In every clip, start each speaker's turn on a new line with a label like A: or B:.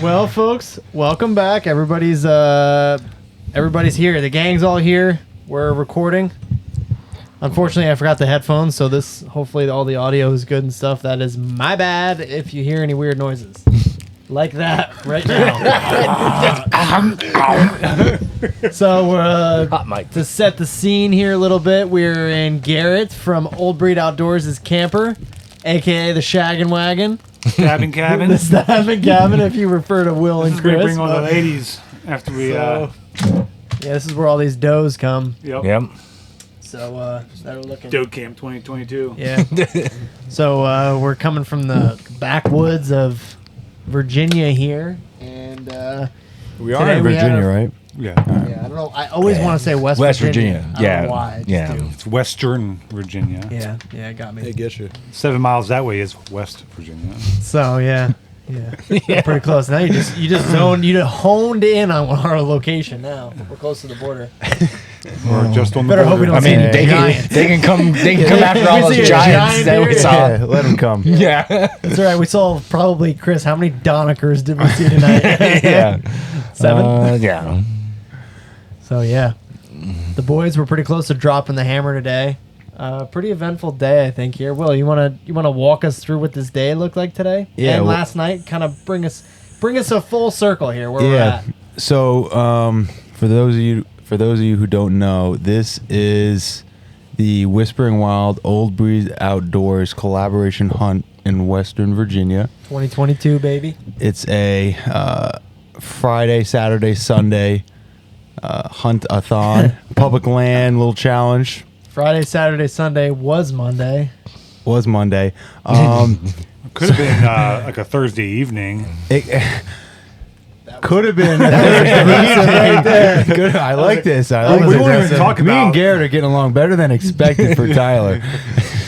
A: Well, folks, welcome back. Everybody's here. The gang's all here. We're recording. Unfortunately, I forgot the headphones, so hopefully all the audio is good and stuff. That is my bad if you hear any weird noises. Like that right now. So, to set the scene here a little bit, we're in Garrett from Old Breed Outdoors' camper, a.k.a. the Shaggin' Wagon.
B: Stabbing cabin.
A: The Stabbing Cabin, if you refer to Will and Chris.
B: We bring all the ladies after we...
A: yeah, this is where all these does come.
B: Yep.
A: So, that are looking...
B: Doe Camp 2022.
A: Yeah. So, we're coming from the backwoods of Virginia here, and
C: we are in Virginia, right?
B: Yeah.
A: Yeah, I don't know. I always want to say West Virginia. I don't know why.
B: It's Western Virginia.
A: Yeah, it got me.
C: They get you.
B: 7 miles that way is West Virginia.
A: So yeah. Pretty close. Now you just honed in on our location. Now we're close to the border.
B: We're just on the
A: Better
B: border.
A: hope we don't see any giants.
D: they can come after all those giants that we saw.
C: Yeah, let them come.
D: Yeah.
A: That's all right. We saw probably, Chris, how many Donikers did we see tonight?
D: Yeah.
A: 7?
D: Yeah.
A: So yeah, the boys were pretty close to dropping the hammer today. Pretty eventful day, I think. Here, Will, you wanna walk us through what this day looked like today?
C: Yeah.
A: And last night, kind of bring us a full circle here where we're at.
C: So, for those of you who don't know, this is the Whispering Wild Old Breed Outdoors collaboration hunt in Western Virginia.
A: 2022, baby.
C: It's a Friday, Saturday, Sunday hunt-a-thon, public land, little challenge.
A: Friday, Saturday, Sunday was Monday.
C: Was Monday.
B: Could have been like a Thursday evening.
C: Could have been. Good. I like this. I like
B: We
C: this.
B: won't even talk
C: Me
B: about-
C: and Garrett are getting along better than expected for Tyler.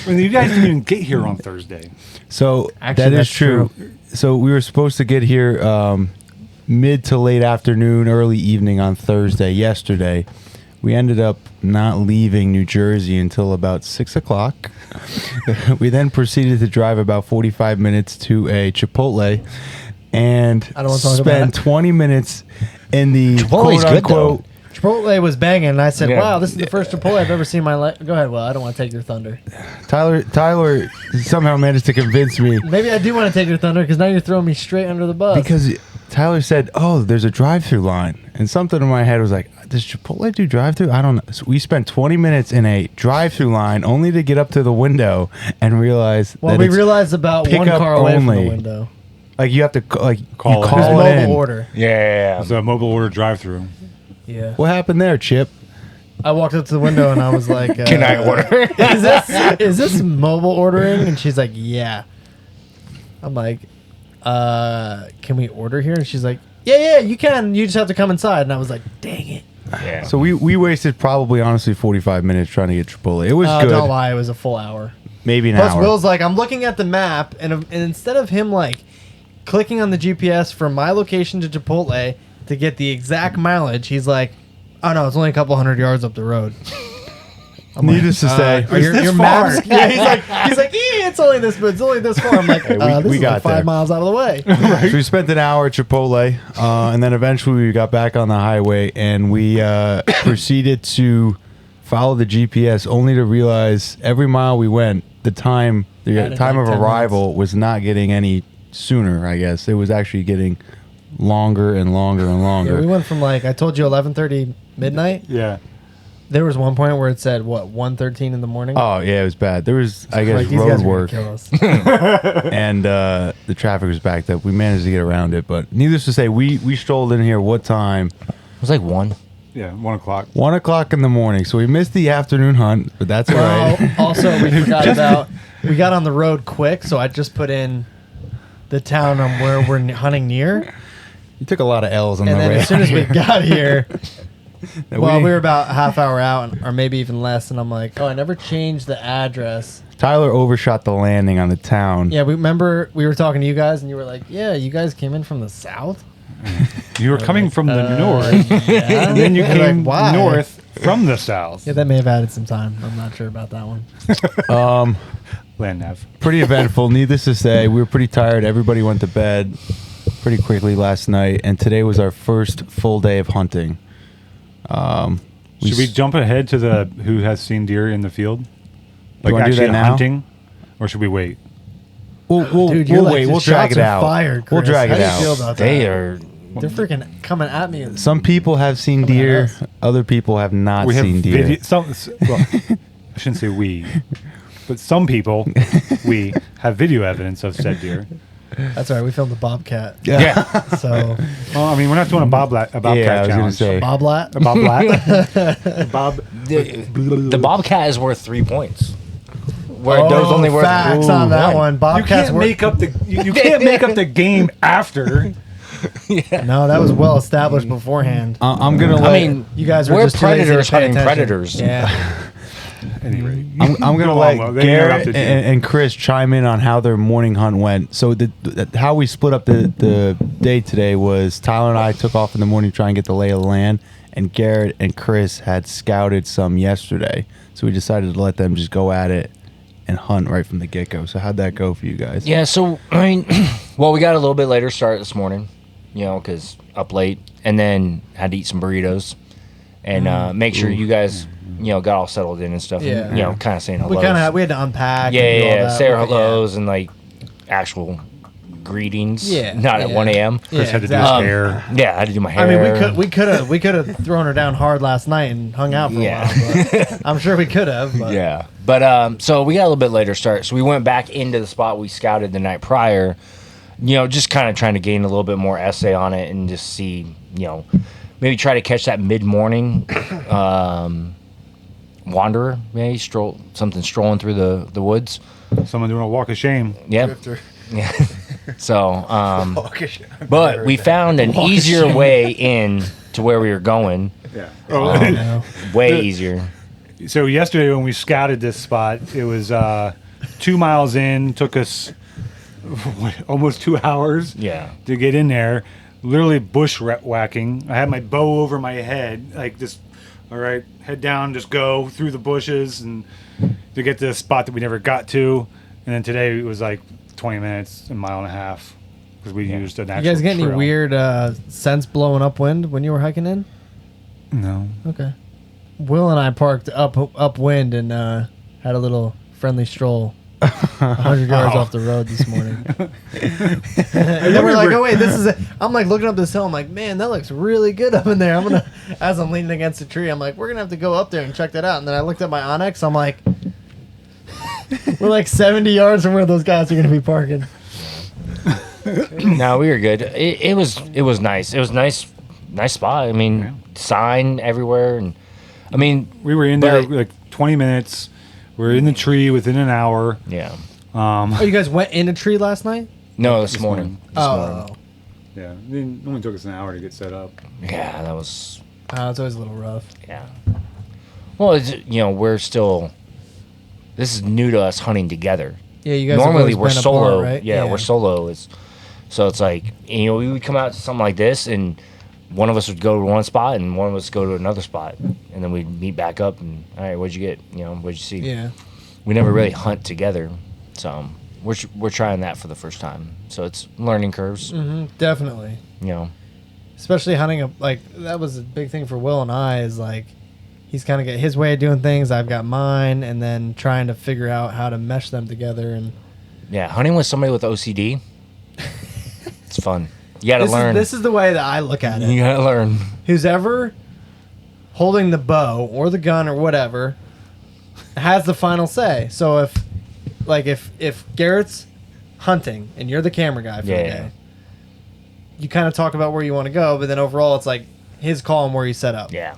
B: When you guys didn't even get here on Thursday.
C: So
A: Actually,
C: that is
A: that's
C: true. So we were supposed to get here mid to late afternoon, early evening on Thursday. Yesterday, we ended up not leaving New Jersey until about 6 o'clock. We then proceeded to drive about 45 minutes to a Chipotle. And
A: I don't want to talk
C: spend
A: about it.
C: 20 minutes in the
D: Chipotle's good,
C: quote-unquote.
A: Chipotle was banging, and I said,
D: Yeah.
A: wow, this is the first Chipotle I've ever seen in my life. Go ahead, Will. I don't want to take your thunder.
C: Tyler somehow managed to convince me
A: Maybe I do want to take your thunder because now you're throwing me straight under the bus.
C: because Tyler said, "Oh, there's a drive-through line," and something in my head was like, "Does Chipotle do drive-through?" I don't know. So we spent 20 minutes in a drive-through line only to get up to the window and realize.
A: Well,
C: that
A: we
C: it's
A: realized about one
C: pickup
A: car away from
C: only.
A: the window.
C: like you have to
B: Call it.
C: you call
A: There's
C: it
A: mobile
C: in.
A: order.
D: Yeah.
B: It's a mobile order drive-through.
A: Yeah.
C: What happened there, Chip?
A: I walked up to the window and I was like,
D: Can I order?
A: is this mobile ordering? And she's like, yeah. I'm like, can we order here? And she's like, yeah, you can. You just have to come inside. And I was like, dang it.
D: Yeah.
C: So we wasted probably honestly 45 minutes trying to get Chipotle. It was good.
A: Don't lie, it was a full hour.
C: Maybe an
A: Plus,
C: hour.
A: Will's like, I'm looking at the map, and instead of him like clicking on the GPS from my location to Chipotle to get the exact mileage, he's like, oh no, it's only a couple hundred yards up the road.
C: Needless to say,
A: Are your maps? Yeah, he's like, it's only this, but it's only this far. I'm like,
C: Hey,
A: this
C: we
A: is
C: got
A: like 5
C: there.
A: miles out of the way.
C: So we spent an hour at Chipotle, and then eventually we got back on the highway, and we proceeded to follow the GPS, only to realize every mile we went, the time
A: Added
C: of
A: like 10
C: arrival was not getting any sooner. I guess it was actually getting longer and longer and longer.
A: Yeah, we went from like I told you 11:30 midnight.
B: Yeah.
A: There was one point where it said what 1:13 in the morning.
C: Oh yeah, it was bad. There was, I guess,
A: Like, these guys
C: road
A: are
C: work,
A: gonna kill us.
C: and the traffic was backed up. We managed to get around it, but needless to say, we strolled in here. What time?
D: It was like 1.
B: Yeah, 1 o'clock.
C: 1 o'clock in the morning. So we missed the afternoon hunt, but that's all right.
A: Well, also we forgot about we got on the road quick, so I just put in the town on where we're hunting near,
C: You took a lot of L's on
A: and
C: the
A: then
C: way.
A: as soon as we got here,
C: That
A: well, we were about half hour out, or maybe even less, and I'm like, oh, I never changed the address.
C: Tyler overshot the landing on the town.
A: Yeah, we remember we were talking to you guys, and you were like, yeah, you guys came in from the south.
B: You were coming from the north,
A: Yeah.
B: and then you
A: You're
B: came
A: like, why?
B: north from the south.
A: Yeah, that may have added some time. I'm not sure about that one.
B: Land nav.
C: Pretty eventful. Needless to say, we were pretty tired. Everybody went to bed. pretty quickly last night, and today was our first full day of hunting.
B: Should we jump ahead to the who has seen deer in the field? Like
C: wanna do
B: actually
C: that now?
B: hunting? Or should we wait?
C: We'll
A: Dude, you're like,
C: wait.
A: just
C: We'll drag
A: shots
C: it
A: are
C: out.
A: fired,
C: We'll
A: Chris.
C: drag
A: How
C: it
A: do you
C: out.
A: feel about
D: They
A: that?
D: are.
A: They're freaking coming at me.
C: Some people have seen
A: Coming at
C: deer.
A: us.
C: Other people have not
B: We have
C: seen deer.
B: well, I shouldn't say we, but some people we have video evidence of said deer.
A: That's all right. We filmed the bobcat.
C: Yeah.
A: So
B: Well, I mean, we're not doing a bobcat
C: Yeah, I was gonna
B: challenge.
C: say.
A: boblat.
B: A bobcat. Bob.
D: The bobcat is worth 3 points. Where
A: Oh,
D: those only worth
A: facts on that one.
B: You
A: Bobcats
B: can't make up the. You can't make up the game after.
A: No, that was well established beforehand.
C: I'm gonna let.
D: I mean,
A: You guys were
D: we're
A: just too lazy to
D: predators
A: pay
D: hunting
A: attention.
D: predators.
A: Yeah.
B: Anyway,
C: I'm gonna
B: Go
C: let
B: on, Will. They
C: Garrett
B: interrupted you.
C: and Chris chime in on how their morning hunt went. So how we split up the day today was Tyler and I took off in the morning to try and get the lay of the land, and Garrett and Chris had scouted some yesterday. So we decided to let them just go at it and hunt right from the get go. So how'd that go for you guys?
D: Yeah, so, I mean, well, we got a little bit later start this morning, because up late, and then had to eat some burritos and make sure you guys, got all settled in and stuff.
A: Yeah.
D: And, kind of saying hello.
A: We had to unpack.
D: Yeah,
A: and do all
D: yeah,
A: that.
D: say our hellos and, like, actual greetings.
A: Yeah,
D: Not at
A: yeah.
D: 1 a.m.
B: Chris had to do his
D: exactly.
B: hair.
D: Yeah, I had to do my hair.
A: I mean, we could have thrown her down hard last night and hung out for a while. But I'm sure we could have. But
D: Yeah. But so we got a little bit later start. So we went back into the spot we scouted the night prior, just kind of trying to gain a little bit more essay on it and just see, maybe try to catch that mid-morning wanderer, maybe strolling through the woods.
B: Someone doing a walk of shame.
D: Yep. Yeah. So, but we found an easier way in to where we were going.
B: Yeah.
A: no.
D: Way easier.
B: So yesterday when we scouted this spot, it was 2 miles in. Took us almost 2 hours.
D: Yeah.
B: To get in there. Literally bushwhacking. I had my bow over my head, like just, all right, head down, just go through the bushes and to get to the spot that we never got to. And then today it was like 20 minutes, a mile and a half, because we used an
A: You
B: actual
A: guys get any
B: trail.
A: weird scents blowing upwind when you were hiking in?
B: No.
A: Okay. Will and I parked upwind and had a little friendly stroll 100 yards off the road this morning. And then we're like, oh wait, this is it. I'm like looking up this hill. I'm like, man, that looks really good up in there. As I'm leaning against a tree, I'm like, we're gonna have to go up there and check that out. And then I looked at my Onyx. I'm like, we're like 70 yards from where those guys are gonna be parking.
D: No, we were good. It was nice. It was nice spot. I mean, sign everywhere, and I mean,
B: We were in there
D: But-
B: like 20 minutes. We were in the tree within an hour.
D: yeah.
A: Oh, you guys went in a tree last night?
D: No, this morning. This morning.
B: Yeah. It only took us an hour to get set up.
D: Yeah, that was.
A: It's always a little rough.
D: Yeah. Well, we're still. This is new to us hunting together.
A: Yeah, you guys. have
D: Normally
A: always
D: we're
A: been
D: solo.
A: apart, right?
D: Yeah, we're solo. So it's like we would come out to something like this, and one of us would go to one spot, and one of us go to another spot, and then we'd meet back up. And all right, what'd you get? What'd you see?
A: Yeah.
D: We never really hunt together, so we're trying that for the first time. So it's learning curves.
A: Definitely. Especially hunting like that was a big thing for Will and I is like he's kind of got his way of doing things, I've got mine, and then trying to figure out how to mesh them together. And
D: Yeah, hunting with somebody with OCD, it's fun. You gotta learn.
A: This is the way that I look at it.
D: You gotta learn.
A: Who's ever holding the bow or the gun or whatever has the final say. So if Garrett's hunting and you're the camera guy for the day, you kind of talk about where you want to go, but then overall it's like his call on where you set up.
D: Yeah.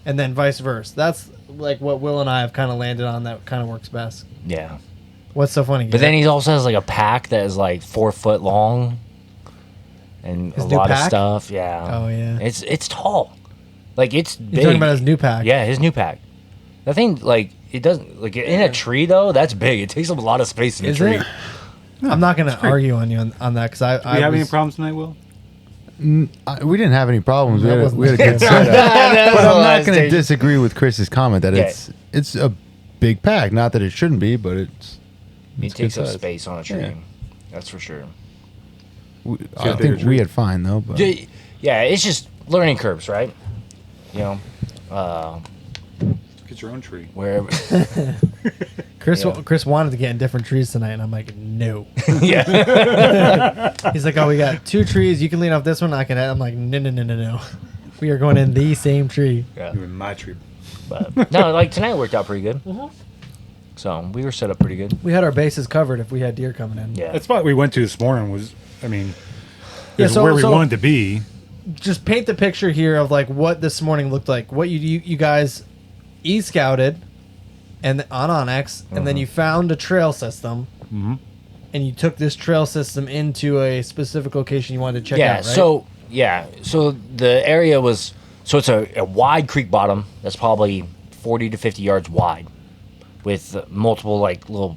A: And then vice versa. That's like what Will and I have kind of landed on that kind of works best.
D: Yeah.
A: What's so funny?
D: But then he also has like a pack that is like 4 foot long and
A: His
D: a
A: new
D: lot of
A: pack?
D: stuff. Yeah.
A: Oh, yeah.
D: It's tall. Like it's big.
A: You're talking about his new pack.
D: Yeah, his new pack. That thing, like, it doesn't, like, in a tree, though, that's big. It takes up a lot of space in a
A: Is
D: tree.
A: it? I'm not going to argue on you on that because I
B: Do you have any problems tonight, Will?
C: We didn't have any problems.
A: That
C: We
A: wasn't
C: had a good setup.
D: That was
C: But
D: the
C: I'm not
D: last
C: going to
D: stage.
C: disagree with Chris's comment that
D: Yeah.
C: it's a big pack. Not that it shouldn't be, but
D: It
C: it's
D: takes
C: good
D: up
C: size.
D: space on a tree.
C: Yeah.
D: That's for sure.
C: I think we had fine though. But
D: Yeah, it's just learning curves, right? You know,
B: Get your own tree.
D: wherever.
A: Chris
D: Yeah.
A: Chris wanted to get in different trees tonight, and I'm like, no.
D: Yeah.
A: He's like, oh, we got 2 trees. You can lean off this one. I can. I'm like, no. We are going in the same tree.
D: Yeah.
B: You in my tree.
D: But no, like tonight worked out pretty good. So we were set up pretty good.
A: We had our bases covered if we had deer coming in.
D: Yeah.
B: That spot we went to this morning was, I mean,
A: Yeah,
B: is
A: so-
B: where we
A: so-
B: wanted to be.
A: Just paint the picture here of like what this morning looked like. What you guys e-scouted and on Onyx, and then you found a trail system, and you took this trail system into a specific location you wanted to check out, right?
D: So the area was it's a wide creek bottom that's probably 40 to 50 yards wide, with multiple like little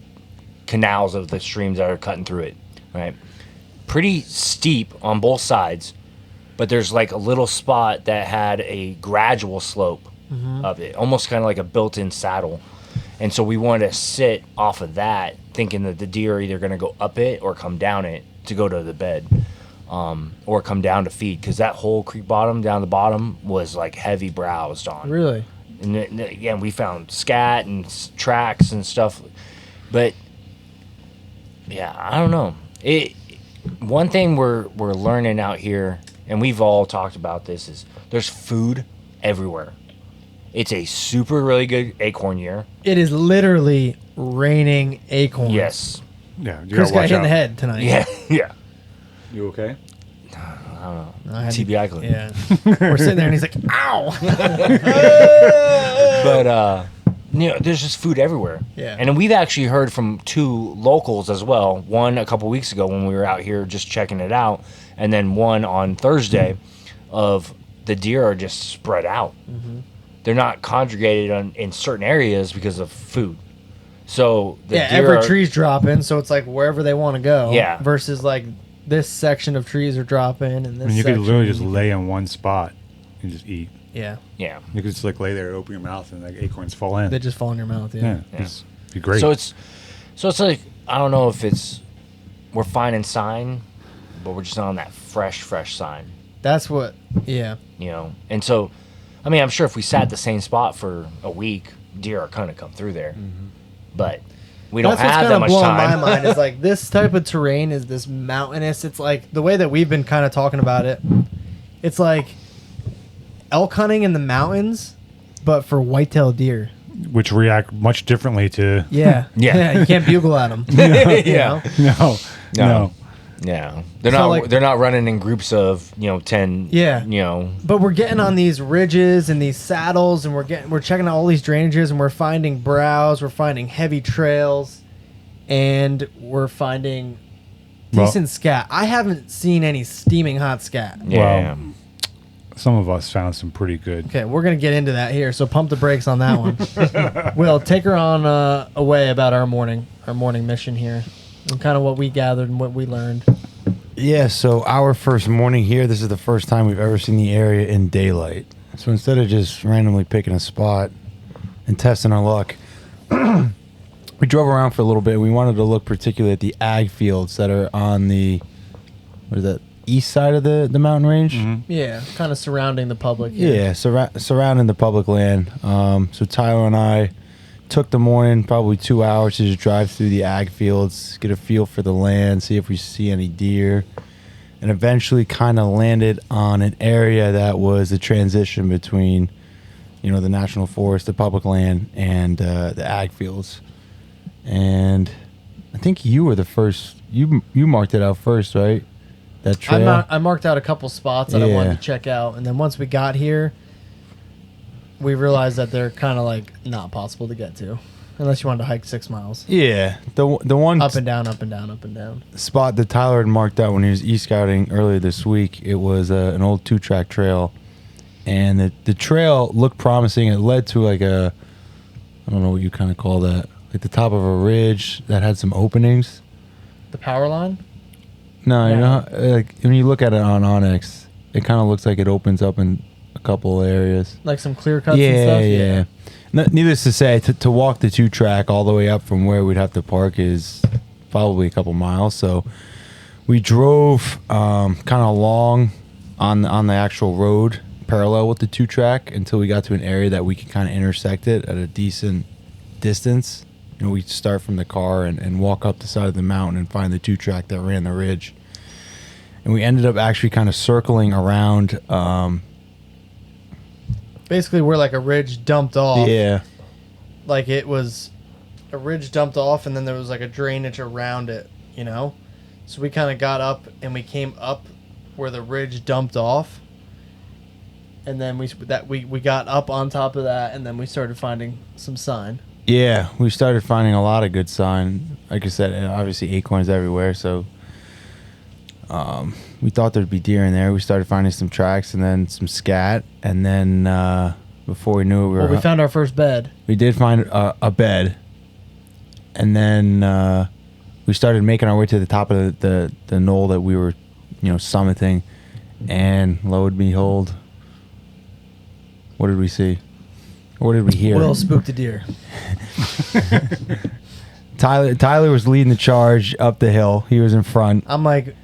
D: canals of the streams that are cutting through it, right? Pretty steep on both sides, but there's like a little spot that had a gradual slope of it, almost kind of like a built-in saddle. And so we wanted to sit off of that, thinking that the deer are either going to go up it or come down it to go to the bed, or come down to feed, because that whole creek bottom down the bottom was like heavy browsed on.
A: Really?
D: And then, again, we found scat and tracks and stuff, but yeah, I don't know. One thing we're learning out here, and we've all talked about this, is there's food everywhere. It's a super really good acorn year.
A: It is literally raining acorns.
D: Yes.
B: Yeah, you
A: Chris
B: gotta
A: got
B: watch
A: hit in the
B: out.
A: head tonight.
D: Yeah.
B: You okay?
A: I had to-
D: TBI clip.
A: Yeah. We're sitting there and he's like, ow.
D: But there's just food everywhere.
A: Yeah.
D: And we've actually heard from 2 locals as well. One a couple weeks ago when we were out here just checking it out, and then one on Thursday of the deer are just spread out. They're not congregated in certain areas because of food. So the deer
A: every
D: are,
A: tree's dropping, so it's like wherever they want to go.
D: Yeah.
A: Versus like this section of trees are dropping, and this
B: I mean, you could
A: section-
B: literally just lay in one spot and just eat.
A: Yeah.
D: Yeah.
B: You could just like lay there, open your mouth, and like acorns fall in.
A: They just fall in your mouth.
B: yeah,
A: Yeah.
B: it's be great.
D: So it's like, I don't know if we're finding sign, but we're just not on that fresh sign,
A: That's what. Yeah.
D: you know. And so, I mean, I'm sure if we sat the same spot for a week, deer are going to come through there. But we don't
A: That's what's
D: have
A: kind
D: that
A: of
D: much
A: blowing
D: time.
A: my mind is like this type of terrain is this mountainous. It's like the way that we've been kind of talking about it. It's like elk hunting in the mountains, but for whitetail deer.
B: which react much differently to.
A: Yeah.
D: Yeah.
A: You can't bugle at them.
D: Yeah.
B: No.
D: Yeah. They're
A: So,
D: not
A: like-
D: they're not running in groups of, 10,
A: Yeah. But we're getting on these ridges and these saddles, and we're checking out all these drainages, and we're finding browse, we're finding heavy trails, and we're finding
B: Well-
A: decent scat. I haven't seen any steaming hot scat.
D: Yeah.
B: Some of us found some pretty good.
A: Okay, we're gonna get into that here, so pump the brakes on that one. Will, take her on away about our morning mission here, and kind of what we gathered and what we learned.
C: Yeah, so our first morning here, this is the first time we've ever seen the area in daylight. So instead of just randomly picking a spot and testing our luck, we drove around for a little bit. We wanted to look particularly at the ag fields that are on the, what is that, east side of the mountain range?
A: Yeah, kind of surrounding the public.
C: Yeah, surrounding the public land. So Tyler and I took the morning, probably 2 hours to just drive through the ag fields, get a feel for the land, see if we see any deer, and eventually kind of landed on an area that was the transition between, the national forest, the public land, and the ag fields. And I think you were the first. You marked it out first, right? That trail.
A: I marked out a couple spots that I wanted
C: Yeah.
A: to check out, and then once we got here, we realized that they're kind of like not possible to get to, unless you wanted to hike 6 miles.
C: Yeah, the one
A: Up and down, up and down, up and down.
C: spot that Tyler had marked out when he was e-scouting earlier this week, it was an old 2-track trail, and the trail looked promising. It led to like I don't know what you kind of call that, like the top of a ridge that had some openings.
A: The power line?
C: No, you
A: Yeah.
C: know, like when you look at it on Onyx, it kind of looks like it opens up in a couple areas.
A: Like some clear cuts and stuff?
C: Yeah. Needless to say, to walk the 2-track all the way up from where we'd have to park is probably a couple miles. So We drove kind of long on the actual road, parallel with the 2-track, until we got to an area that we could kind of intersect it at a decent distance. You know, we start from the car and walk up the side of the mountain and find the 2-track that ran the ridge. And we ended up actually kind of circling around.
A: Basically, where like a ridge dumped off.
C: Yeah.
A: Like it was a ridge dumped off, and then there was like a drainage around it, you know? So we kind of got up and we came up where the ridge dumped off. And then we got up on top of that, and then we started finding some sign.
C: Yeah, we started finding a lot of good sign. Like I said, obviously acorns everywhere, so we thought there'd be deer in there. We started finding some tracks and then some scat, and then before we knew it,
A: we found our first bed.
C: We did find a bed, and then we started making our way to the top of the knoll that we were, summiting, and lo and behold, what did we see? What did we hear?
A: Will spooked a deer.
C: Tyler was leading the charge up the hill. He was in front.
A: I'm like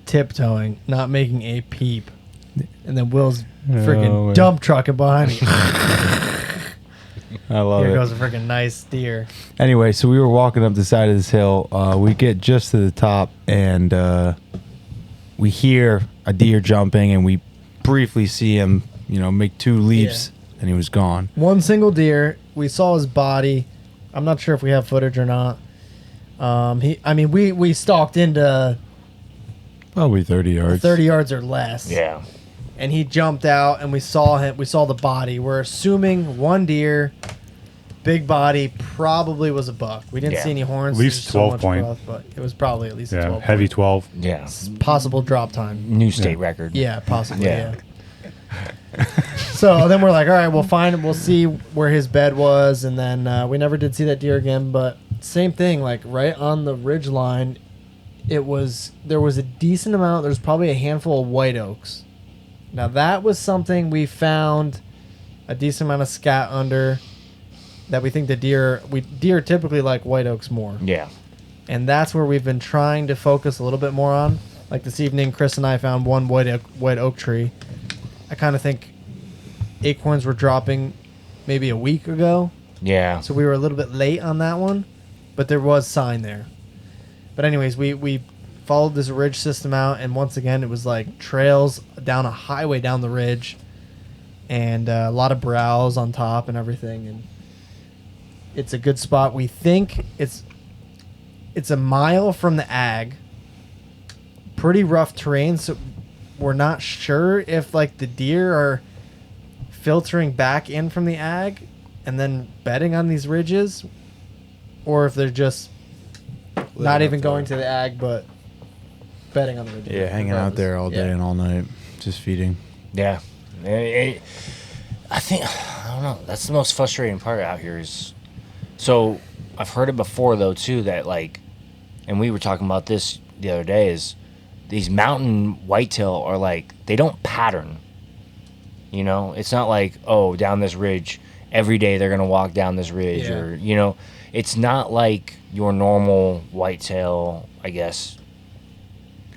A: tiptoeing, not making a peep, and then Will's freaking dump trucking behind me.
C: I love it.
A: Here goes a freaking nice deer.
C: Anyway, so we were walking up the side of this hill. We get just to the top, and we hear a deer jumping, and we briefly see him, make 2 leaps, and he was gone.
A: One single deer. We saw his body. I'm not sure if we have footage or not. We stalked into
C: Probably 30 yards.
A: 30 yards or less.
D: Yeah.
A: And he jumped out, and we saw him. We saw the body. We're assuming one deer, big body, probably was a buck. We didn't see any horns.
B: At least 12 point.
A: Growth, but it was probably at least a 12
B: heavy
A: point.
B: 12.
D: Yeah.
A: Possible drop time.
D: New state record.
A: Yeah, possibly.
D: Yeah.
A: So then we're like, all right, we'll see where his bed was, and then we never did see that deer again. But same thing, like right on the ridge line, there was a decent amount. There's probably a handful of white oaks. Now that was something we found a decent amount of scat under. That we think deer typically like white oaks more.
D: Yeah.
A: And that's where we've been trying to focus a little bit more on. Like this evening, Chris and I found one white oak tree. I kind of think acorns were dropping maybe a week ago.
D: Yeah.
A: So we were a little bit late on that one, but there was sign there. But anyways, we followed this ridge system out, and once again, it was like trails down a highway down the ridge, and a lot of browse on top and everything. And it's a good spot. We think it's a mile from the ag. Pretty rough terrain, so we're not sure if like the deer are filtering back in from the ag and then bedding on these ridges, or if they're just not even going to the ag but bedding on the ridges.
C: Yeah, hanging out there all day and all night, just feeding.
D: Yeah. I don't know. That's the most frustrating part out here is, so I've heard it before though too, that like, and we were talking about this the other day, is these mountain whitetail are like, they don't pattern. It's not like, oh, down this ridge every day they're gonna walk down this ridge, or it's not like your normal whitetail, I guess.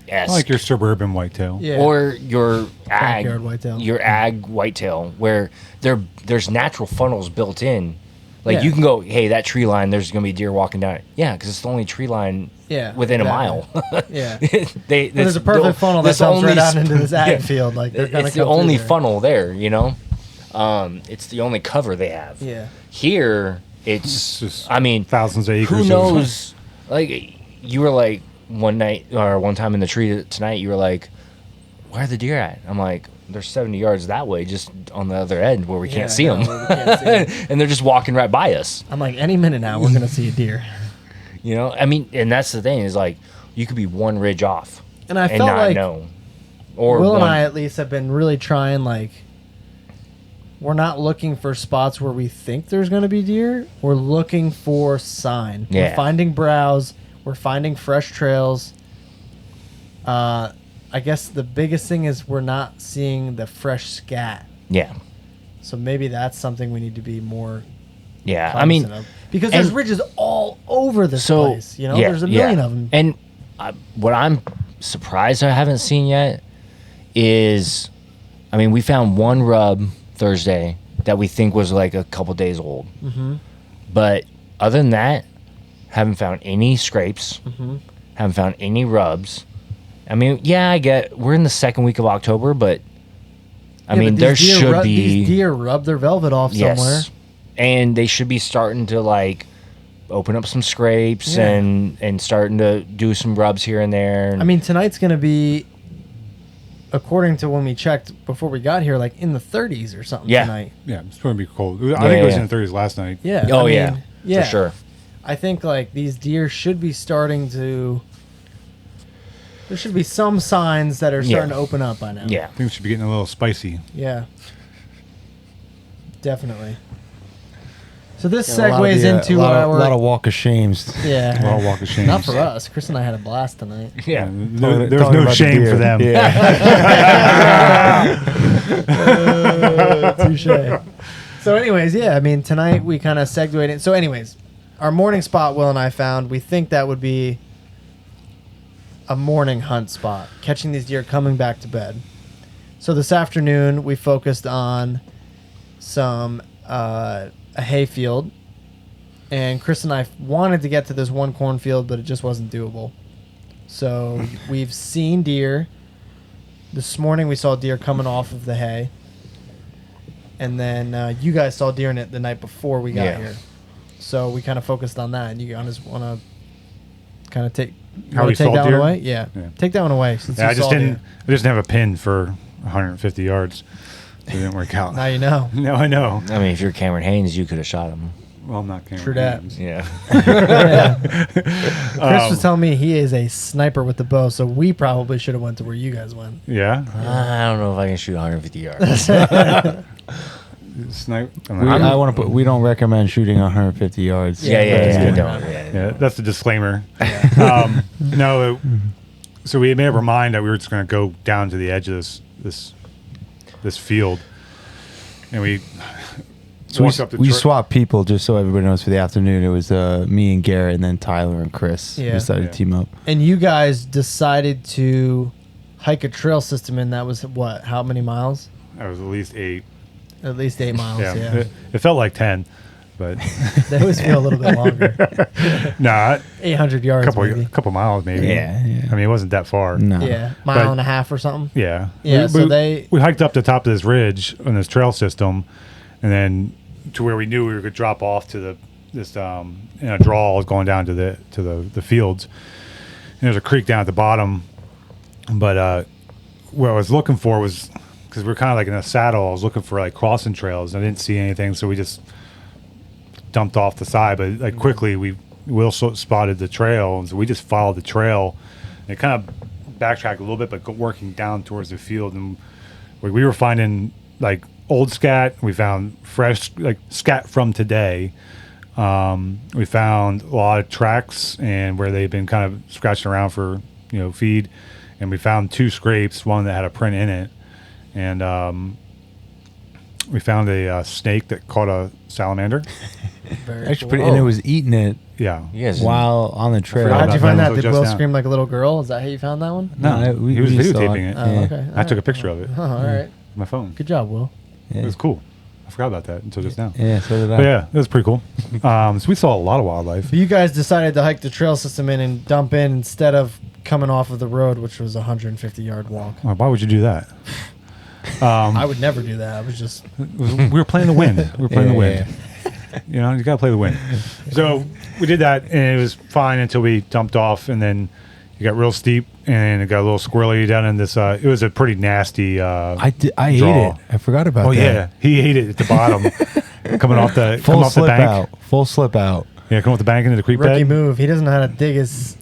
B: Like your suburban whitetail.
A: Yeah.
D: Or your
A: Backyard whitetail.
D: your ag whitetail, where there's natural funnels built in. Like
A: Yeah.
D: you can go, hey, that tree line, there's gonna be deer walking down it. Yeah, because it's the only tree line within a mile.
A: Yeah.
D: There's
A: a perfect funnel that comes right out into this ag field. Like they're gonna
D: it's the
A: come through
D: only
A: there.
D: funnel there. It's the only cover they have.
A: Yeah.
D: Here,
B: It's just
D: I mean,
B: thousands of acres.
D: who
B: of-
D: knows? Like you were like one time in the tree tonight, you were like, where are the deer at? I'm like, they're 70 yards that way, just on the other end where we can't see them. And they're just walking right by us.
A: I'm like, any minute now we're gonna see a deer.
D: And that's the thing, is like, you could be one ridge off
A: And I
D: and
A: felt
D: not
A: like
D: know. Or
A: Will and
D: one-
A: I at least have been really trying, like, we're not looking for spots where we think there's going to be deer. We're looking for sign.
D: Yeah.
A: We're finding browse. We're finding fresh trails. I guess the biggest thing is we're not seeing the fresh scat.
D: Yeah.
A: So maybe that's something we need to be more
D: Yeah.
A: cognizant of. Because there's ridges all over this place. There's a million of them.
D: And what I'm surprised I haven't seen yet is, I mean, we found one rub Thursday that we think was like a couple days old.
A: Mm-hmm.
D: But other than that, haven't found any scrapes.
A: Mm-hmm.
D: Haven't found any rubs. I mean, yeah, I get we're in the second week of October, but I mean,
A: but
D: there
A: these deer
D: should be
A: these deer rub their velvet off somewhere.
D: And they should be starting to like open up some scrapes
A: Yeah.
D: and starting to do some rubs here and there.
A: I mean, tonight's going to be, according to when we checked before we got here, like in the 30s or something
D: Yeah.
A: tonight.
B: Yeah, it's going to be cold. I think it was
D: yeah.
B: in the 30s last night.
A: Yeah.
D: Oh,
A: I mean,
D: yeah,
A: yeah,
D: for sure.
A: I think like these deer should be starting to. There should be some signs that are starting to open up by now.
D: Yeah.
B: I think it should be getting a little spicy.
A: Yeah. Definitely. So this
C: A lot of
A: segues
C: the,
A: into
C: a
A: our
C: lot of walk of shames.
A: yeah.
B: We're all walk of shame.
A: Not for us. Chris and I had a blast tonight.
D: Yeah.
B: There was
C: Talking
B: no
C: about the
B: shame
C: deer.
B: for them.
C: Yeah.
A: Touche. So, anyways, yeah, I mean, tonight we kind of segued in. So, anyways, our morning spot Will and I found, we think that would be a morning hunt spot, catching these deer coming back to bed. So, this afternoon we focused on some a hay field, and Chris and I wanted to get to this one cornfield, but it just wasn't doable. So, we've seen deer. This morning we saw deer coming off of the hay. And then you guys saw deer in it the night before we got
D: Yeah.
A: here. So we kind of focused on that. And you guys want to kind of take,
B: How we
A: take
B: saw
A: that
B: deer?
A: one away? Yeah.
B: Yeah.
A: Take that one away. Since
B: Yeah,
A: you
B: I just
A: saw
B: didn't.
A: deer.
B: I just didn't have a pin for 150 yards. So it didn't work out.
A: Now you know.
B: No, I know.
D: I mean, if you're Cameron Haynes, you could have shot him.
B: Well, I'm not Cameron
A: True that.
B: Haynes.
D: Yeah.
A: Chris was telling me he is a sniper with the bow, so we probably should have went to where you guys went.
B: Yeah.
D: I don't know if I can shoot 150 yards.
B: Snipe.
C: We don't recommend shooting 150 yards.
D: yeah.
A: Yeah.
D: Don't.
B: Yeah, that's the disclaimer. No, so we made up our mind that we were just going to go down to the edge of this field, and we
C: So
B: walked up the
C: we
B: tra-
C: swapped people just so everybody knows for the afternoon. It was me and Garrett, and then Tyler and Chris.
A: Yeah.
C: We decided
B: Yeah.
C: to team up.
A: And you guys decided to hike a trail system in that was what? How many miles?
B: That was at least 8.
A: At least 8 miles.
B: Yeah,
A: Yeah.
B: It felt like 10, but
A: They always feel a little bit longer.
B: nah,
A: 800 yards, maybe.
B: couple miles maybe.
C: Yeah.
B: I mean, it wasn't that far.
C: No.
A: Yeah, mile
B: But-
A: and a half or something.
B: Yeah.
A: Yeah, so they-
B: we hiked up the top of this ridge on this trail system, and then to where we knew we could drop off to this draw going down to the fields. And there's a creek down at the bottom, but what I was looking for was, because we were kind of like in a saddle, I was looking for like crossing trails. I didn't see anything, so we just dumped off the side. But like quickly, Will spotted the trail, and so we just followed the trail. And it kind of backtracked a little bit, but working down towards the field, and we were finding like old scat. We found fresh like scat from today. We found a lot of tracks and where they've been kind of scratching around for feed, and we found 2 scrapes, one that had a print in it, and we found a snake that caught a salamander.
A: Very
C: Actually,
A: cool.
C: and it was eating it
B: Yeah.
D: You guys
C: while on the trail.
A: How'd you
B: about
A: find
B: that
A: that?
B: until
A: Did
B: just
A: Will
B: now.
A: scream like a little girl? Is that how you found that one?
C: No,
B: he was
C: we saw
B: videotaping it.
A: Oh,
C: Yeah.
A: okay.
B: I took a picture of it.
A: Oh, all right.
B: My phone.
A: Good job, Will.
C: Yeah.
B: It was cool. I forgot about that until just now.
C: Yeah, so did I.
B: But yeah, it was pretty cool. So we saw a lot of wildlife.
A: But you guys decided to hike the trail system in and dump in instead of coming off of the road, which was a 150-yard walk.
B: Why would you do that?
A: I would never do that. I was just
B: We were playing the wind. We were playing the wind.
C: Yeah.
B: You gotta play the wind. So we did that, and it was fine until we dumped off, and then it got real steep, and it got a little squirrely down in this. It was a pretty nasty.
C: I ate
B: draw.
C: it. I forgot about
B: Oh
C: that.
B: yeah, he ate it at the bottom, coming off the
C: Full
B: the
C: slip
B: bank.
C: out. Full slip out.
B: Yeah, come off the bank into the creek
A: rookie
B: bed.
A: move. He doesn't know how to dig his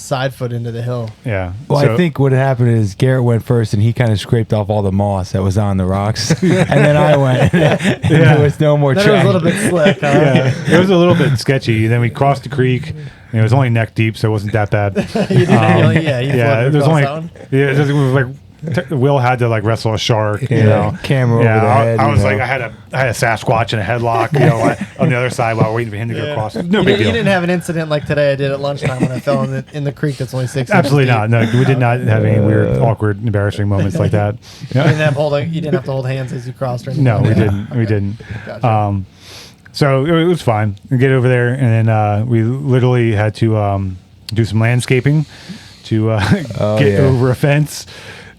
A: side foot into the hill.
B: Yeah.
C: Well,
B: So-
C: I think what happened is Garrett went first, and he kind of scraped off all the moss that was on the rocks, and then I went, and there was no more
A: Then it was
C: track.
A: a little bit slick. Huh?
B: yeah, it was a little bit sketchy. Then we crossed the creek, and it was only neck deep, so it wasn't that bad.
A: You didn't really, yeah, you floated
B: there's
A: across
B: only
A: that one?
B: it was like Will had to like wrestle a shark. You know,
C: camera over the head.
B: I was like, I had a Sasquatch in a headlock. You know, on the other side while waiting for him to get across. No big deal.
A: You didn't have an incident like today I did at lunchtime when I fell in the creek that's only 6
B: Absolutely not. No, we did not have any weird, awkward, embarrassing moments like that.
A: You didn't have to hold hands as you crossed or anything.
B: No, we didn't. Okay. We didn't.
A: Gotcha.
B: So it was fine. We get over there, and then we literally had to do some landscaping to get over a fence.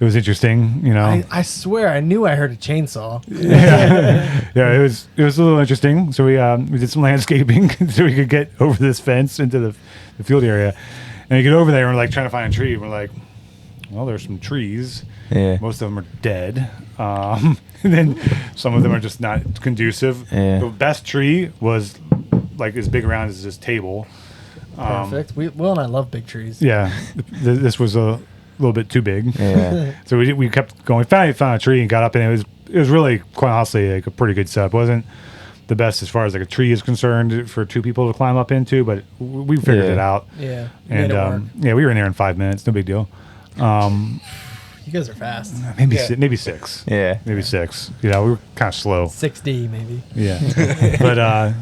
B: It was interesting, you know.
A: I swear, I knew I heard a chainsaw.
B: Yeah, it was a little interesting. So we did some landscaping so we could get over this fence into the field area. And we get over there and we're like trying to find a tree. We're like, well, there's some trees.
C: Yeah.
B: Most of them are dead. And then some of them are just not conducive.
C: Yeah.
B: The best tree was like as big around as this table.
A: Perfect. Will and I love big trees.
B: Yeah, this was a little bit too big.
C: Yeah.
B: So we kept going. Finally found a tree and got up, and it was really, quite honestly, like a pretty good setup. It wasn't the best as far as like a tree is concerned for two people to climb up into, but we figured it out.
A: Yeah.
B: And we were in there in 5 minutes. No big deal.
A: You guys are fast.
B: Maybe six.
C: Yeah.
B: Maybe six. You know, we were kind of slow.
A: 6D maybe.
B: Yeah. But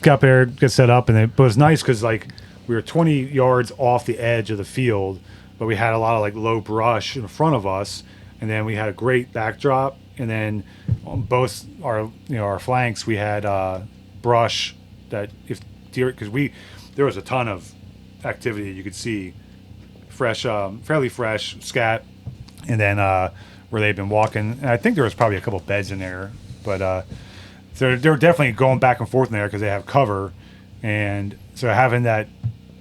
B: got up there, got set up, but it was nice because like we were 20 yards off the edge of the field, but we had a lot of like low brush in front of us, and then we had a great backdrop, and then on both our flanks we had brush that if deer, because there was a ton of activity you could see, fresh, fairly fresh scat, and then where they've been walking, and I think there was probably a couple beds in there, but so they're definitely going back and forth in there because they have cover, and so having that,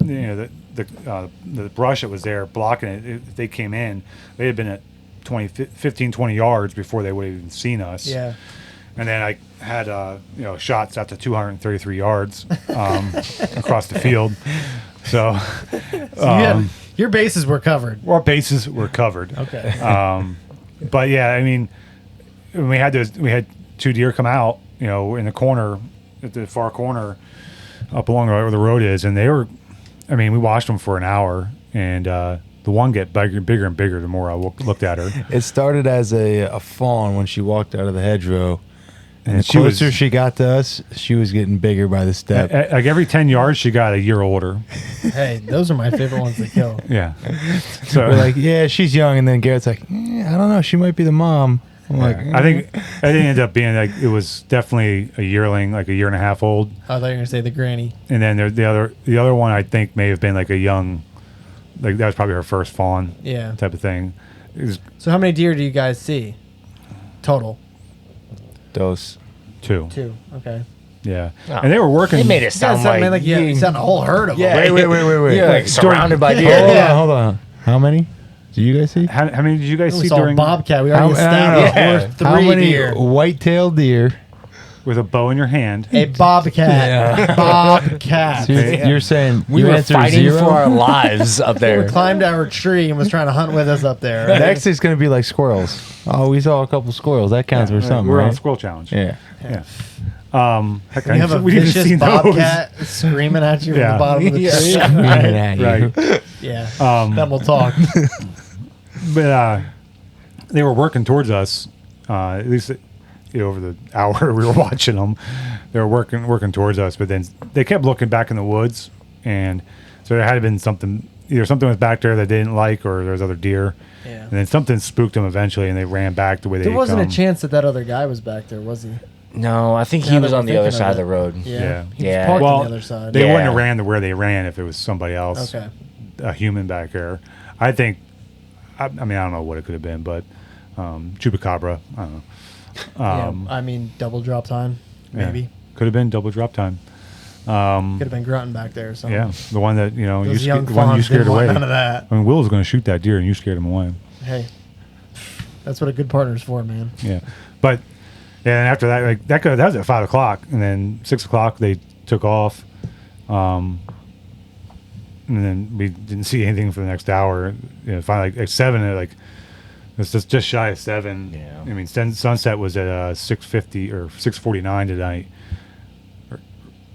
B: the brush that was there blocking it, if they came in, they had been at 20 yards before they would have even seen us.
A: Yeah.
B: And then I had shots out to 233 yards across the field. So
A: your bases were covered.
B: Our bases were covered.
A: Okay.
B: But yeah, I mean, we had two deer come out, in the corner, at the far corner, up along where the road is, and we watched them for an hour, and the one get bigger and bigger the more I looked at her.
C: It started as a fawn when she walked out of the hedgerow. And the
B: she
C: closer she got to us, she was getting bigger by the step.
B: Like every 10 yards, she got a year older.
A: Hey, those are my favorite ones to kill.
B: Yeah. So
C: we're like, yeah, she's young. And then Garrett's like, I don't know. She might be the mom. I'm like,
B: I think it ended up being like, it was definitely a yearling, like a year and a half old.
A: I thought you were going to say the granny.
B: And then the other one I think may have been like a young, like that was probably her first fawn.
A: Yeah.
B: Type of thing.
A: So how many deer do you guys see total?
C: Those.
B: Two.
A: Okay.
B: Yeah.
D: Oh.
B: And they were working.
D: They made it sound like
A: you sound a whole herd of them.
D: Yeah.
C: Wait.
D: You're like surrounded by deer.
C: Hold on. How many? Do you guys see?
B: How many did you guys
A: We
B: see
A: saw
B: during
A: bobcat. We already established we're three
C: How many
A: deer.
C: white-tailed deer?
B: with a bow in your hand?
A: A bobcat.
C: Yeah.
A: Bobcat.
C: So you're saying
D: We
C: your
D: were
C: answer
D: fighting
C: zero?
D: for our lives up
A: He
D: there.
A: climbed our tree and was trying to hunt with us up there.
C: Next is going to be like squirrels. Oh, we saw a couple squirrels. That counts for something,
B: We're on a
C: right?
B: squirrel challenge.
C: Yeah.
B: Yeah. Heck,
A: You have a
B: we didn't
A: vicious
B: see those.
A: bobcat screaming at you from
B: Yeah.
A: the bottom of the tree.
C: Screaming at you.
B: Right.
A: Yeah. Then we'll talk.
B: But they were working towards us. At least over the hour we were watching them, they were working towards us. But then they kept looking back in the woods, and so there had been something. Either something was back there that they didn't like, or there was other deer.
A: Yeah.
B: And then something spooked them eventually, and they ran back the way they.
A: There wasn't
B: come.
A: a chance that other guy was back there, was he?
D: No, I think
A: Now
D: he
A: that
D: was
A: we're
D: on the other
A: thinking
D: side
A: of
D: of the
A: it.
D: road.
B: Yeah.
A: He
D: Yeah.
A: was parked
B: Well,
A: on the other side.
B: They
D: Yeah.
B: wouldn't have ran to where they ran if it was somebody else.
A: Okay.
B: A human back there. I think. I mean, I don't know what it could have been, but chupacabra. I don't know.
A: Yeah, I mean, double drop time, maybe.
B: Yeah. Could have been double drop time.
A: Could have been grunting back there or something.
B: Yeah, the one that
A: Those
B: the
A: young
B: one you
A: fawns
B: scared
A: didn't want
B: away.
A: none of that.
B: I mean, Will was going to shoot that deer, and you scared him away.
A: Hey, that's what a good partner's for, man.
B: Yeah, but and after that, that was at 5 o'clock, and then 6 o'clock they took off, and then we didn't see anything for the next hour. Finally, like 7, it's just shy of 7.
D: Yeah.
B: I mean, sunset was at 6:50 or 6:49 tonight.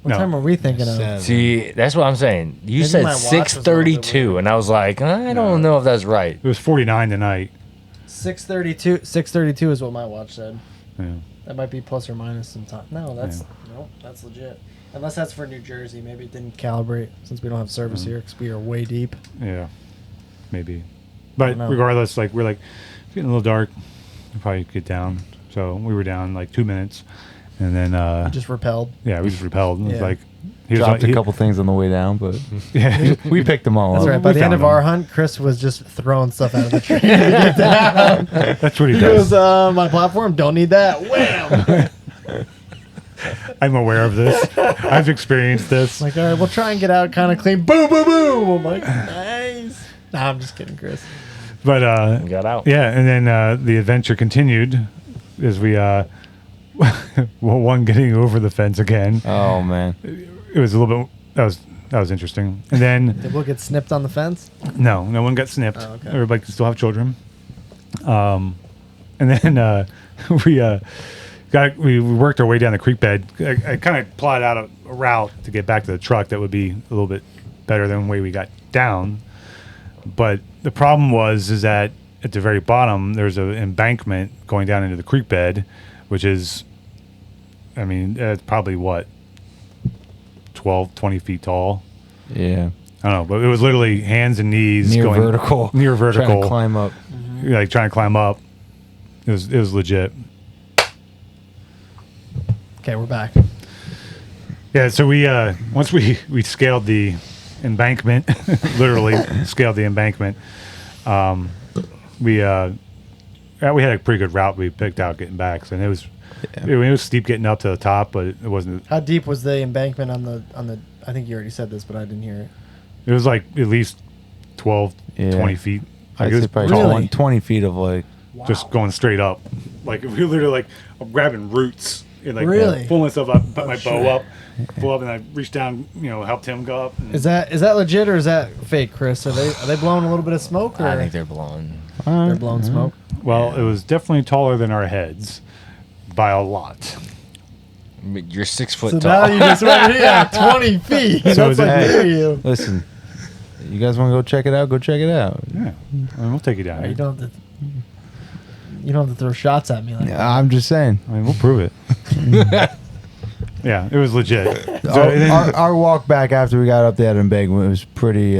A: What time are we thinking of?
C: 7.
D: See, that's what I'm saying. You
A: Maybe
D: said
A: my watch was a little bit
D: 6:32, and I was like, I don't know if that's right.
B: It was 49 tonight.
A: 632. 632 is what my watch said.
B: Yeah.
A: That might be plus or minus some time. No, that's legit. Unless that's for New Jersey. Maybe it didn't calibrate since we don't have service here because we are way deep.
B: Yeah, maybe. But
A: know.
B: regardless, like we're like it's getting a little dark. We'll probably get down. So we were down like 2 minutes, and then
A: Just repelled.
B: yeah, we just repelled. It was
A: Yeah.
B: like he was
C: Dropped
B: like,
C: a couple things on the way down, but
B: Yeah,
C: we picked them all
A: That's
C: up.
A: right. By
B: we
A: the end
B: found
A: of our
B: them.
A: hunt, Chris was just throwing stuff out of the tree. to get down.
B: that's what he
A: He
B: does.
A: goes, my platform, don't need that. Wham!
B: I'm aware of this. I've experienced this.
A: Like, all right, we'll try and get out kind of clean. Boom, boom, boom. I'm like, nice. Nah, I'm just kidding, Chris.
B: But
D: We got out.
B: yeah, and then the adventure continued as we one getting over the fence again.
C: Oh man,
B: It was a little bit that was interesting. And then
A: Did we'll get snipped on the fence?
B: no one got snipped.
A: Oh, okay.
B: Everybody can still have children. And then we worked our way down the creek bed. I kind of plotted out a route to get back to the truck that would be a little bit better than the way we got down. But the problem is that at the very bottom there's an embankment going down into the creek bed, which is, I mean, it's probably what 12, 20 feet tall.
C: yeah,
B: I don't know, but it was literally hands and knees
C: near
B: going
C: vertical,
B: near vertical,
C: trying to climb up.
B: like trying to climb up. It was legit.
A: Okay, we're back.
B: Yeah, so we once we scaled the embankment, literally scaled the embankment. We had a pretty good route we picked out getting back, and it was steep getting up to the top, but it wasn't.
A: How deep was the embankment on the? I think you already said this, but I didn't hear it.
B: It was like at least 12,
C: Yeah.
B: 20 feet. Like
C: I'd
B: it was
C: say probably
A: Really?
C: 20 feet of like.
B: just going straight up. Like we were literally like I'm grabbing roots and like
A: Really?
B: pulling myself up, put my bow up, pull up, and I reached down, helped him go up. And
A: Is that legit or is that fake, Chris? Are they blowing a little bit of smoke? Or
D: I think they're blowing.
A: they're blowing smoke.
B: well, it was definitely taller than our heads by a lot.
D: You're 6 foot
A: So
D: tall.
A: now you just went 20 feet.
B: So
A: That's
B: is it-
A: like near you.
C: Listen, you guys want to go check it out? Go check it out.
B: Yeah, I mean, we'll take you down.
A: You don't have to throw shots at me like that.
C: I'm just saying.
B: I mean, we'll prove it. Yeah, it was legit. So, and then-
C: Our walk back after we got up that embankment was pretty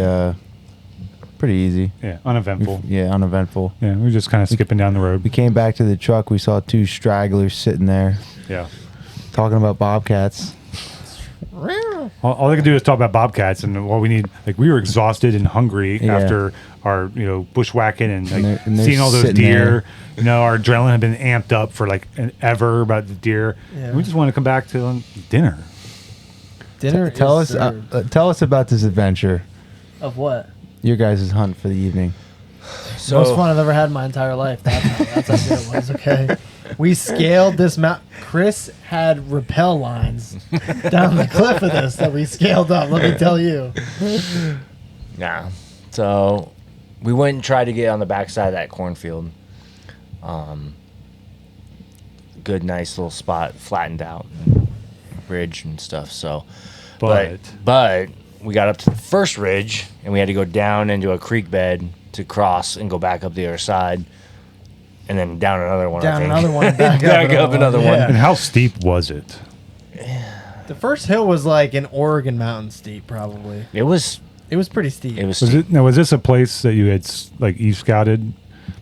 C: easy.
B: yeah, uneventful.
C: Yeah, uneventful.
B: Yeah, we were just kind of skipping down the road.
C: We came back to the truck. We saw two stragglers sitting there
B: Yeah.
C: talking about bobcats.
B: All they could do is talk about bobcats, and what we need, like, we were exhausted and hungry
C: Yeah.
B: after our, bushwhacking and like
C: And they're
B: seeing all those
C: sitting
B: deer. Our adrenaline had been amped up for like ever about the deer.
A: Yeah.
B: We just want to come back to dinner.
A: Dinner.
C: Tell
A: is
C: us,
A: served.
C: tell us about this adventure.
A: Of what?
C: Your guys' hunt for the evening.
D: So
A: Most fun I've ever had in my entire life. That's how good it was. Okay, we scaled this mountain. Chris had rappel lines down the cliff of this that we scaled up. Let me tell you.
D: yeah. So we went and tried to get on the backside of that cornfield. Good, nice little spot, flattened out, ridge and stuff. So, but we got up to the first ridge and we had to go down into a creek bed to cross and go back up the other side, and then down another one.
A: Down
D: I think.
A: another one. Back
D: up another one.
B: And how steep was it?
A: The first hill was like an Oregon mountain steep, probably.
D: It was
A: pretty steep.
D: it was
B: Was this a place that you had like scouted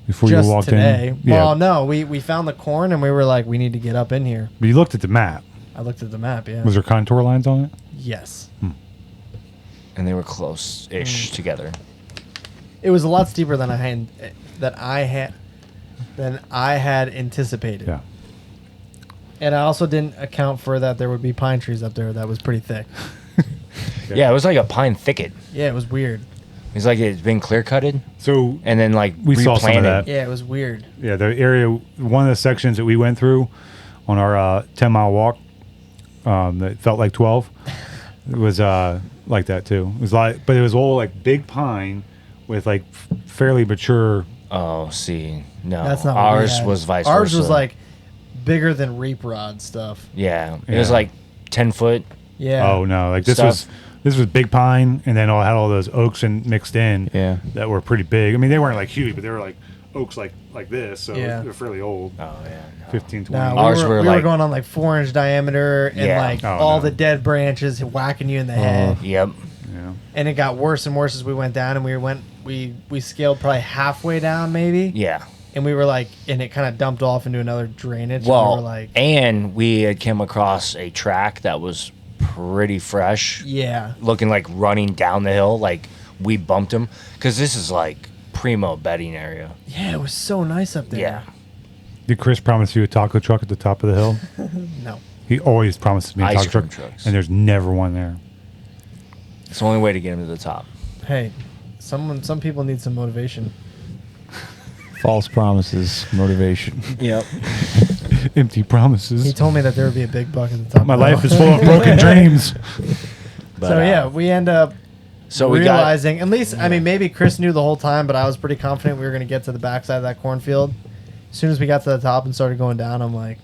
B: before
A: just
B: you walked
A: today.
B: in?
A: Well, no, we found the corn and we were like, we need to get up in here.
B: But you looked at the map.
A: I looked at the map. Yeah.
B: Was there contour lines on it?
A: Yes.
D: and they were close-ish together.
A: It was a lot steeper than I had anticipated.
B: Yeah.
A: And I also didn't account for that there would be pine trees up there that was pretty thick.
D: Yeah, it was like a pine thicket.
A: Yeah, it was weird.
D: It's like it's been clear-cutted
B: So
D: and then like
B: we saw some of
D: replanted.
B: that.
A: Yeah, it was weird.
B: Yeah, the area, one of the sections that we went through on our 10-mile walk, that felt like 12, it was like that too. It was like, but it was all like big pine with like fairly mature.
D: Oh, see, no,
A: That's not what we
D: ours
A: had.
D: was vice
A: Ours
D: versa.
A: was like bigger than reap rod stuff.
D: yeah, it was
B: Yeah.
D: like 10 foot.
A: Yeah.
B: Oh no, like this
D: Stuff.
B: was big pine, and then had all those oaks and mixed in.
C: Yeah.
B: That were pretty big. I mean, they weren't like huge, but they were like oaks like this, so
A: Yeah.
B: they're fairly old.
D: Oh yeah.
B: 15, 20.
A: No,
D: Ours
A: we
D: were
A: were
D: like-
A: going on like 4-inch diameter and
D: Yeah.
A: like
B: Oh,
A: all
B: no.
A: the dead branches whacking you in the head.
D: Yep.
B: Yeah.
A: And it got worse and worse as we went down, and we scaled probably halfway down maybe.
D: Yeah.
A: And we were like, and it kind of dumped off into another drainage.
D: Well,
A: and we were like,
D: and we had come across a track that was pretty fresh,
A: yeah,
D: looking like running down the hill. Like we bumped him because this is like primo bedding area.
A: yeah, it was so nice up there.
D: Yeah.
B: Did Chris promise you a taco truck at the top of the hill?
A: No.
B: He always promises me a
D: Ice
B: taco
D: cream
B: truck,
D: trucks.
B: and there's never one there.
D: It's the only way to get him to the top.
A: Hey, some people need some motivation.
C: False promises, motivation.
D: Yep.
B: Empty promises.
A: He told me that there would be a big buck at the top.
B: My
A: of the
B: life
A: hill.
B: is full of broken dreams.
D: But,
A: So yeah, we end up
D: So we
A: realizing, at least, I mean, maybe Chris knew the whole time, but I was pretty confident we were going to get to the backside of that cornfield. As soon as we got to the top and started going down, I'm like,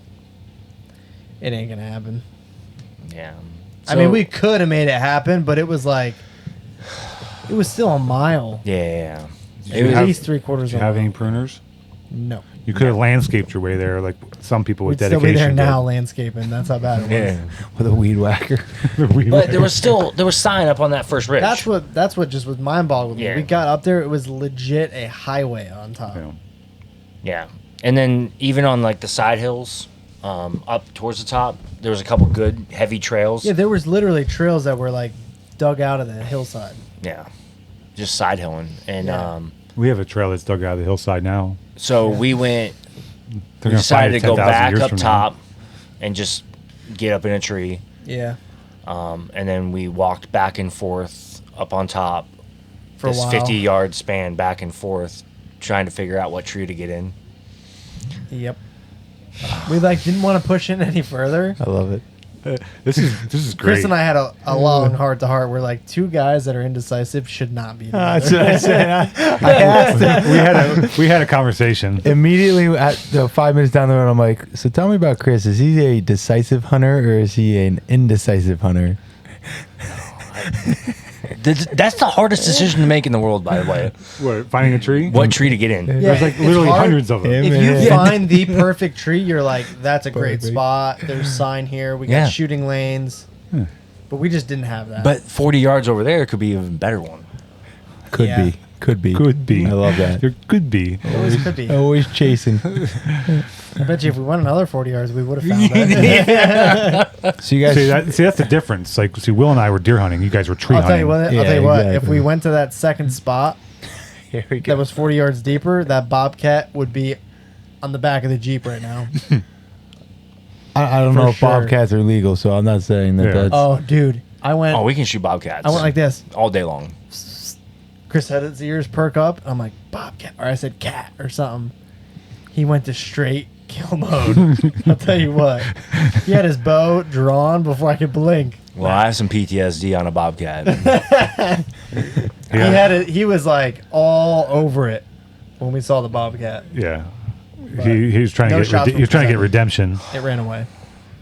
A: it ain't going to happen.
D: got. Yeah.
A: I mean, we could have made it happen, but it was like, it was still a mile.
D: Yeah.
B: Did
A: It
B: you
A: was
B: have-
A: at least 3/4
B: Did
A: of
B: you
A: a
B: have
A: mile.
B: any pruners?
A: No.
B: You could have landscaped your way there, like some people with
A: We'd still be
B: dedication.
A: there now
B: did.
A: landscaping. That's how bad it was.
D: Yeah.
C: With a weed whacker.
D: But there was sign up on that first ridge.
A: That's what just was mind-boggling.
D: Yeah.
A: We got up there, it was legit a highway on top.
B: Yeah.
D: Yeah. And then even on like the side hills, up towards the top, there was a couple good heavy trails.
A: Yeah, there was literally trails that were like dug out of the hillside.
D: Yeah. Just side hilling. And
A: Yeah.
B: We have a trail that's dug out of the hillside now.
D: so we went
B: They're
D: we
B: gonna find
D: decided
B: it
D: to go
B: 10,000
D: back
B: years
D: up
B: from now.
D: top and just get up in a tree.
A: Yeah.
D: And then we walked back and forth up on top.
A: For a
D: this
A: while.
D: 50-yard span back and forth, trying to figure out what tree to get in.
A: Yep. We like didn't want to push in any further.
C: I love it.
B: This is great.
A: Chris and I had a long heart to heart. We're like, two guys that are indecisive should not be together.
C: That's what I said. I asked him.
B: we had a conversation.
C: Immediately at the 5 minutes down the road, I'm like, so tell me about Chris. Is he a decisive hunter or is he an indecisive hunter?
D: That's the hardest decision to make in the world, by the way.
B: What, finding a tree?
D: What tree to get in?
A: Yeah,
B: There's like
A: it's
B: literally
A: hard.
B: hundreds of them.
C: Yeah.
A: If you
C: Man.
A: find the perfect tree, you're like, that's a great
C: Perfect.
A: spot. There's sign here. We got
D: Yeah.
A: shooting lanes. But we just didn't have that.
D: But 40 yards over there could be an even better one.
C: Could
A: Yeah.
C: be. Could be.
B: Could be.
C: I love that.
B: There could be.
A: it always could be.
C: Always chasing.
A: I bet you if we went another 40 yards, we would have found it.
C: So you guys.
B: See, that's the difference. Like, see, Will and I were deer hunting. You guys were tree
A: I'll
B: hunting.
A: tell you what.
C: Yeah,
A: I'll tell you what. If
C: exactly.
A: we went to that second spot
C: Here we go.
A: that was 40 yards deeper, that bobcat would be on the back of the Jeep right now.
C: I don't
A: for
C: know if
A: sure.
C: bobcats are legal, so I'm not saying that
B: Yeah.
C: that's.
A: Oh, dude. I went
D: Oh, we can shoot bobcats.
A: I went like this.
D: all day long.
A: Chris had his ears perk up. I'm like, bobcat. Or I said cat or something. He went to straight kill mode. I'll tell you what. He had his bow drawn before I could blink.
D: Well, I have some PTSD on a bobcat.
A: He had it. He was like all over it when we saw the bobcat.
B: Yeah. He was trying
A: No
B: to
A: shots
B: get
A: were
B: he was trying to get
A: presented.
B: redemption.
A: It ran away.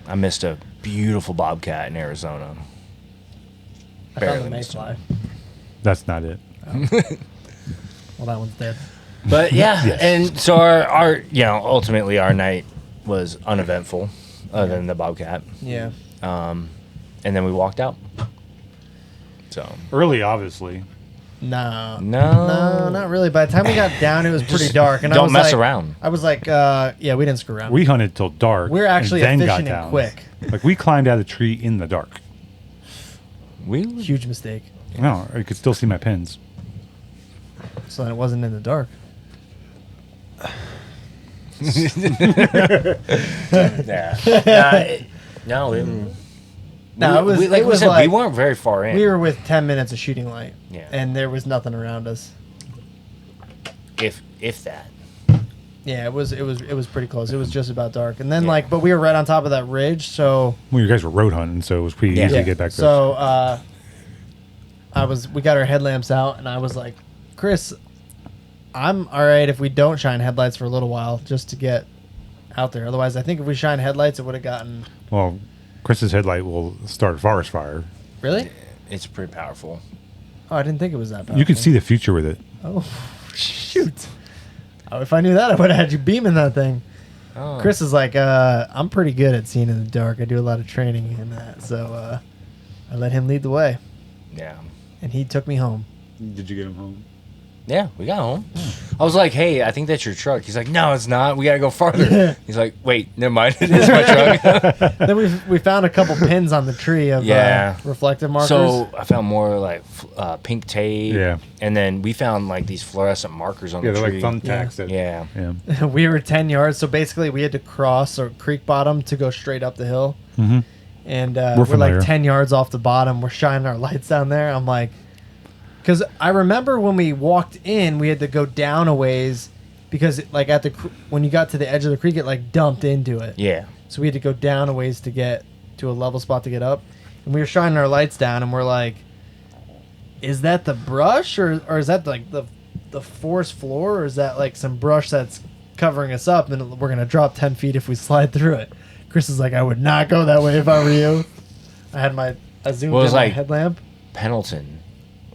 D: I missed a beautiful bobcat in Arizona.
A: I
D: Barely
A: found the
D: missed
A: mayfly.
B: That's not it.
A: Well, that one's dead.
D: But yeah,
B: Yes.
D: and so our ultimately our night was uneventful, other than the bobcat.
A: Yeah.
D: And then we walked out. So
B: Early, obviously.
A: No,
D: No.
A: not really. By the time we got down, it was pretty dark. And I
D: don't
A: was
D: mess
A: like-
D: around.
A: I was like, yeah, we didn't screw around.
B: We hunted till dark.
A: We're actually
B: and then got
A: efficient and
B: down.
A: quick.
B: Like, we climbed out of the tree in the dark.
D: we
A: Huge mistake.
B: No, I could still see my pins.
A: So then it wasn't in the dark.
D: yeah. No, we didn't.
A: No, it was.
D: like
A: it
D: we
A: was
D: said,
A: like
D: we weren't very far in.
A: we were with 10 minutes of shooting light.
D: Yeah.
A: And there was nothing around us.
D: if that.
A: Yeah, it was pretty close. It was just about dark. And then but we were right on top of that ridge, so
B: Well, you guys were road hunting, so it was pretty easy to get back there.
A: So we got our headlamps out and I was like, Chris, I'm all right if we don't shine headlights for a little while just to get out there. Otherwise, I think if we shine headlights, it would have gotten.
B: Well, Chris's headlight will start a forest fire.
A: Really?
D: It's pretty powerful.
A: Oh, I didn't think it was that powerful.
B: You could see the future with it.
A: Oh, shoot. If I knew that, I would have had you beaming that thing.
D: Oh.
A: Chris is like, I'm pretty good at seeing in the dark. I do a lot of training in that. So I let him lead the way.
D: Yeah.
A: And he took me home.
B: Did you get him home?
D: Yeah, we got home. I was like, hey, I think that's your truck. He's like, no, it's not. We got to go farther. He's like, wait, never mind. It is my truck.
A: Then we found a couple pins on the tree of reflective markers.
D: So I found more like pink tape.
B: Yeah.
D: And then we found like these fluorescent markers on
B: Yeah,
D: the
B: they're
D: tree.
B: like thumbtacks.
D: Yeah.
B: Yeah.
A: We were 10 yards. So basically, we had to cross a creek bottom to go straight up the hill.
B: Mm-hmm.
A: And
B: We're
A: we're
B: familiar.
A: like 10 yards off the bottom. We're shining our lights down there. I'm like, because I remember when we walked in, we had to go down a ways because like when you got to the edge of the creek, it like dumped into it.
D: Yeah.
A: So we had to go down a ways to get to a level spot to get up. And we were shining our lights down and we're like, is that the brush or is that like the forest floor, or is that like some brush that's covering us up and we're going to drop 10 feet if we slide through it? Chris is like, I would not go that way if I were you. I zoomed in my headlamp.
D: Pendleton,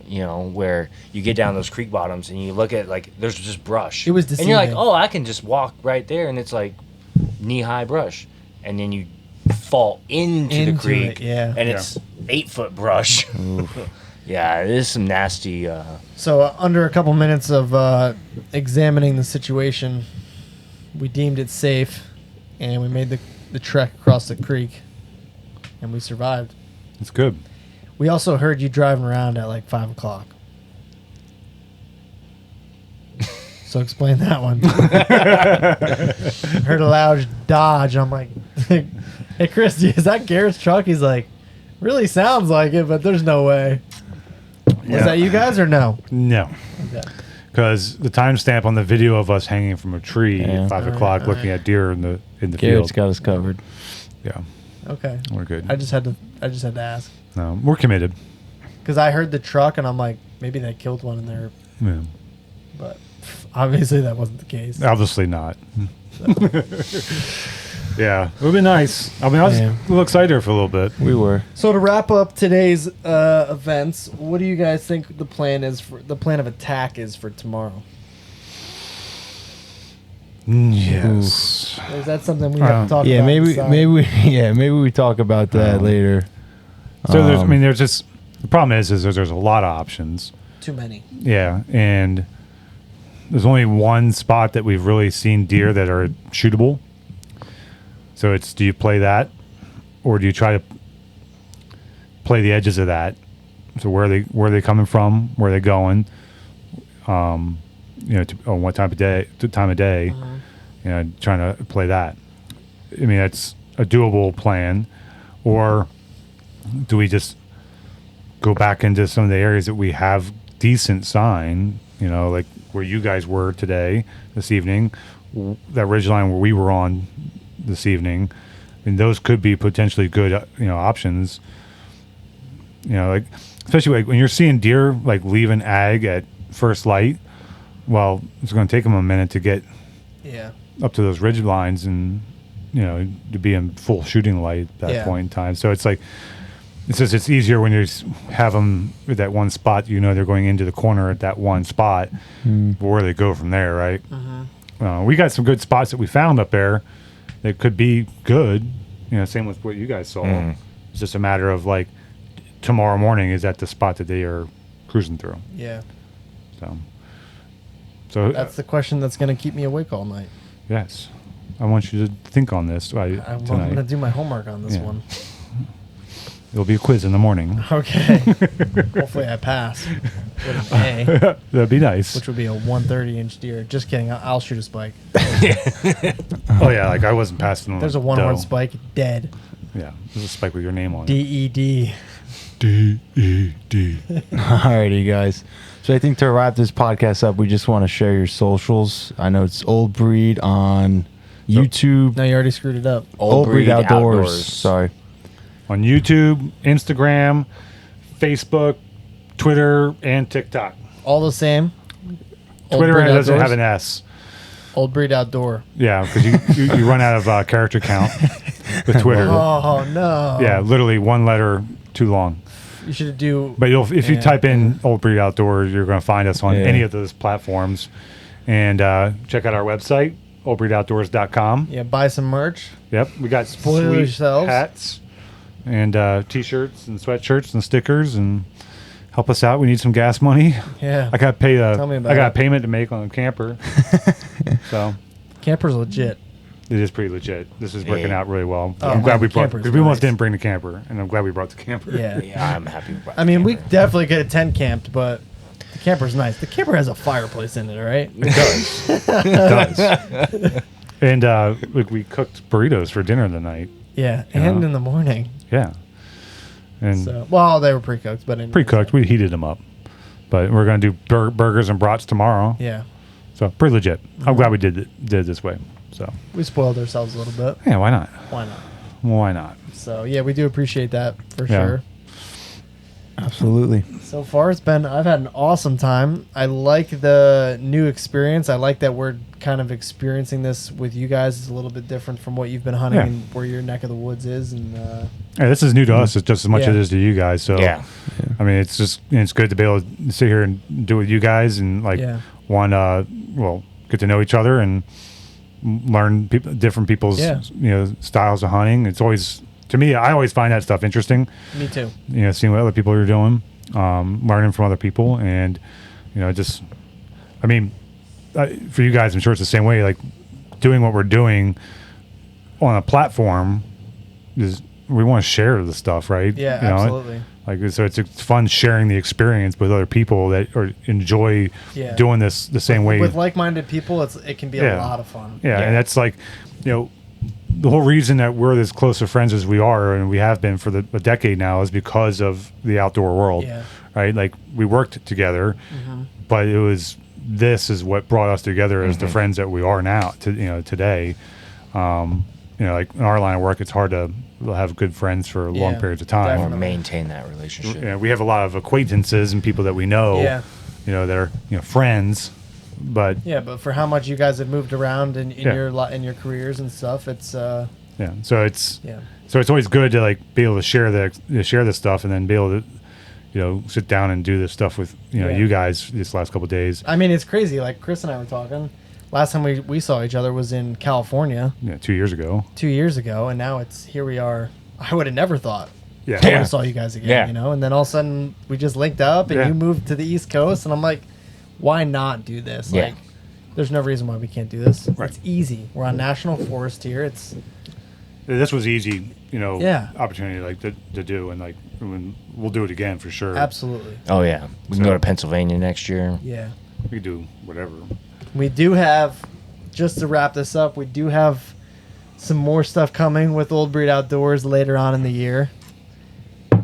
D: you know, where you get down those creek bottoms and you look at like there's just brush.
A: It was
D: and you're like,
A: deceiving.
D: oh, I can just walk right there, and it's like knee-high brush, and then you fall into the creek,
A: yeah.
D: and it's 8-foot brush. Yeah, it is some nasty.
A: So under a couple minutes of examining the situation, we deemed it safe, and we made the trek across the creek, and we survived.
B: It's good.
A: We also heard you driving around at like 5 o'clock. So explain that one. Heard a loud Dodge. I'm like, hey, Chris, is that Garrett's truck? He's like, really sounds like it, but there's no way. Was that you guys or no?
B: No.
A: Okay.
B: Because the timestamp on the video of us hanging from a tree at 5 o'clock looking at deer in the
C: Garrett's
B: field.
C: got us covered.
B: Yeah,
A: Okay.
B: we're good.
A: I just had to ask.
B: No, we're committed.
A: Because I heard the truck and I'm like, maybe they killed one in there.
B: Yeah.
A: But obviously that wasn't the case.
B: Obviously not. Yeah, it would be nice. I mean, I was a little excited for a little bit.
C: We were.
A: So to wrap up today's events, what do you guys think the plan of attack is for tomorrow?
B: Yes.
A: Or is that something we have to talk
C: Yeah,
A: about?
C: maybe we talk about that later.
B: So there's just the problem is there's a lot of options.
A: Too many.
B: Yeah, and there's only one spot that we've really seen deer that are shootable. So it's, do you play that, or do you try to play the edges of that? So where are they coming from? Where are they going? On what time of day? You know, trying to play that. I mean, that's a doable plan. Or do we just go back into some of the areas that we have decent sign? You know, like where you guys were this evening, that ridge line where we were on this evening. I mean, those could be potentially good, options. You know, like especially like when you're seeing deer like leaving ag at first light. Well, it's going to take them a minute to get up to those ridge lines and to be in full shooting light at that point in time. So it's like it's easier when you have them at that one spot. They're going into the corner at that one spot. Where they go from there, right? We got some good spots that we found up there that could be good. Same with what you guys saw. It's just a matter of like tomorrow morning, is that the spot that they are cruising through?
A: Yeah.
B: So
A: that's the question that's going to keep me awake all night.
B: Yes, I want you to think on this tonight.
A: I'm going to do my homework on this one.
B: There'll be a quiz in the morning.
A: Okay. Hopefully I pass with an A.
B: That'd be nice.
A: Which would be a 130-inch deer. Just kidding. I'll shoot a spike.
B: Oh yeah, like I wasn't passing.
A: There's a one-horn spike, dead.
B: Yeah, there's a spike with your name on it.
A: DED.
B: DED.
C: Alrighty, guys. So I think to wrap this podcast up, we just want to share your socials. I know it's Old Breed on YouTube.
A: No, you already screwed it up.
C: Old Breed Outdoors. Sorry.
B: On YouTube, Instagram, Facebook, Twitter, and TikTok.
A: All the same.
B: Twitter doesn't have an S.
A: Old Breed Outdoor.
B: Yeah, because you run out of character count with Twitter.
A: Oh, no.
B: Yeah, literally one letter too long.
A: You should do.
B: But if you type in Old Breed Outdoors, you're going to find us on any of those platforms. And check out our website, oldbreedoutdoors.com.
A: Yeah, buy some merch.
B: Yep, we got
A: Spoil
B: sweet
A: yourselves.
B: hats and T-shirts and sweatshirts and stickers, and help us out. We need some gas money.
A: Yeah.
B: I got pay.
A: Tell me about
B: I got
A: it.
B: a payment to make on a camper, so
A: Camper's legit.
B: it is pretty legit. This is working
D: Yeah.
B: out really well.
A: Oh,
B: I'm glad
A: man,
B: we
A: the
B: brought
A: camper's
B: because we almost
A: nice.
B: didn't bring the camper, and I'm glad we brought the camper.
A: Yeah.
D: Yeah, I'm happy. With
A: I mean, we definitely could have tent camped, but the camper's nice. The camper has a fireplace in it, right?
B: It does. It does. And we cooked burritos for dinner tonight.
A: Yeah,
B: Yeah.
A: and in the morning.
B: Yeah, and
A: So, well, they were pre-cooked, but anyways,
B: pre-cooked. We heated them up, but we're gonna do burgers and brats tomorrow.
A: Yeah,
B: So pretty legit. I'm glad we did it this way. So
A: we spoiled ourselves a little bit.
B: yeah, why not?
A: Why not?
B: Why not?
A: So yeah, we do appreciate that for
B: Yeah.
A: sure.
C: Absolutely.
A: So far, I've had an awesome time. I like the new experience. I like that we're kind of experiencing this with you guys. It's a little bit different from what you've been hunting
B: Yeah.
A: and where your neck of the woods is. And
B: Yeah, this is new to us. It's just as much
A: Yeah.
B: as it is to you guys. So
D: Yeah.
B: I mean, it's good to be able to sit here and do it with you guys and
A: Yeah.
B: get to know each other and learn different people's
A: Yeah.
B: styles of hunting. It's always, to me, I always find that stuff interesting.
A: me too.
B: Seeing what other people are doing, learning from other people, and just, I mean, for you guys, I'm sure it's the same way. Like doing what we're doing on a platform is we want to share the stuff, right?
A: Yeah, absolutely.
B: So it's fun sharing the experience with other people that enjoy
A: Yeah.
B: doing this the same way.
A: With like-minded people, it can be a
B: Yeah.
A: lot of fun.
B: Yeah,
D: Yeah.
B: and that's like, the whole reason that we're as close of friends as we are, and we have been for a decade now, is because of the outdoor world,
A: Yeah.
B: right? Like we worked together, but this is what brought us together as the friends that we are now. Today, like in our line of work, it's hard to have good friends for long
A: Yeah,
B: periods of time.
D: Or
A: definitely.
D: maintain that relationship.
B: We have a lot of acquaintances and people that we know,
A: Yeah.
B: that are friends, but
A: Yeah, but for how much you guys have moved around in
B: Yeah.
A: your careers and stuff, it's
B: yeah. So it's
A: yeah.
B: So it's always good to like be able to share this stuff, and then be able to sit down and do this stuff with
A: Yeah.
B: you guys this last couple of days.
A: I mean, it's crazy. Like Chris and I were talking. Last time we saw each other was in California
B: 2 years ago.
A: 2 years ago, and now it's here we are. I would have never thought
B: Yeah.
A: I would have saw you guys again,
D: Yeah.
A: and then all of a sudden we just linked up, and
B: Yeah.
A: you moved to the East Coast, and I'm like, why not do this?
D: Yeah.
A: Like, there's no reason why we can't do this.
B: Right.
A: It's easy. We're on national forest here. It's
B: This was easy,
A: Yeah.
B: opportunity like to do, and like we'll do it again for sure.
A: absolutely,
D: Oh yeah, we can
B: So-
D: go to Pennsylvania next year.
A: yeah.
B: We could do whatever.
A: We do have, just to wrap this up, we do have some more stuff coming with Old Breed Outdoors later on in the year.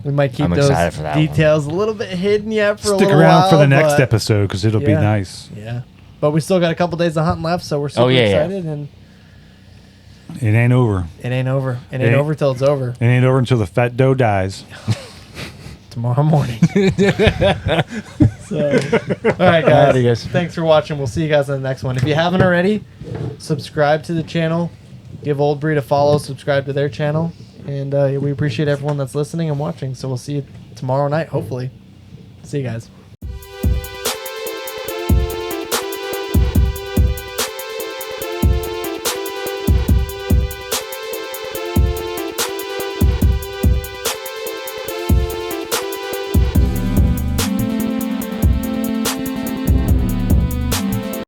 A: We might keep
D: I'm
A: those
D: excited for that one.
A: details a little bit hidden yet for a
B: Stick
A: little
B: around
A: while,
B: for the next
A: but-
B: episode because it'll be
A: Yeah.
B: nice.
A: Yeah, but we still got a couple days of hunting left, so we're super
D: yeah.
A: excited, and
B: It ain't over.
A: it ain't over. It ain't
B: ain't-
A: over till it's over.
B: It ain't over until the fat doe dies.
A: Tomorrow morning. So, all right, guys.
C: Alrighty, guys.
A: Thanks for watching. We'll see you guys in the next one. If you haven't already, subscribe to the channel. Give Old Breed a follow. Subscribe to their channel. And we appreciate everyone that's listening and watching. So we'll see you tomorrow night, hopefully. See you guys.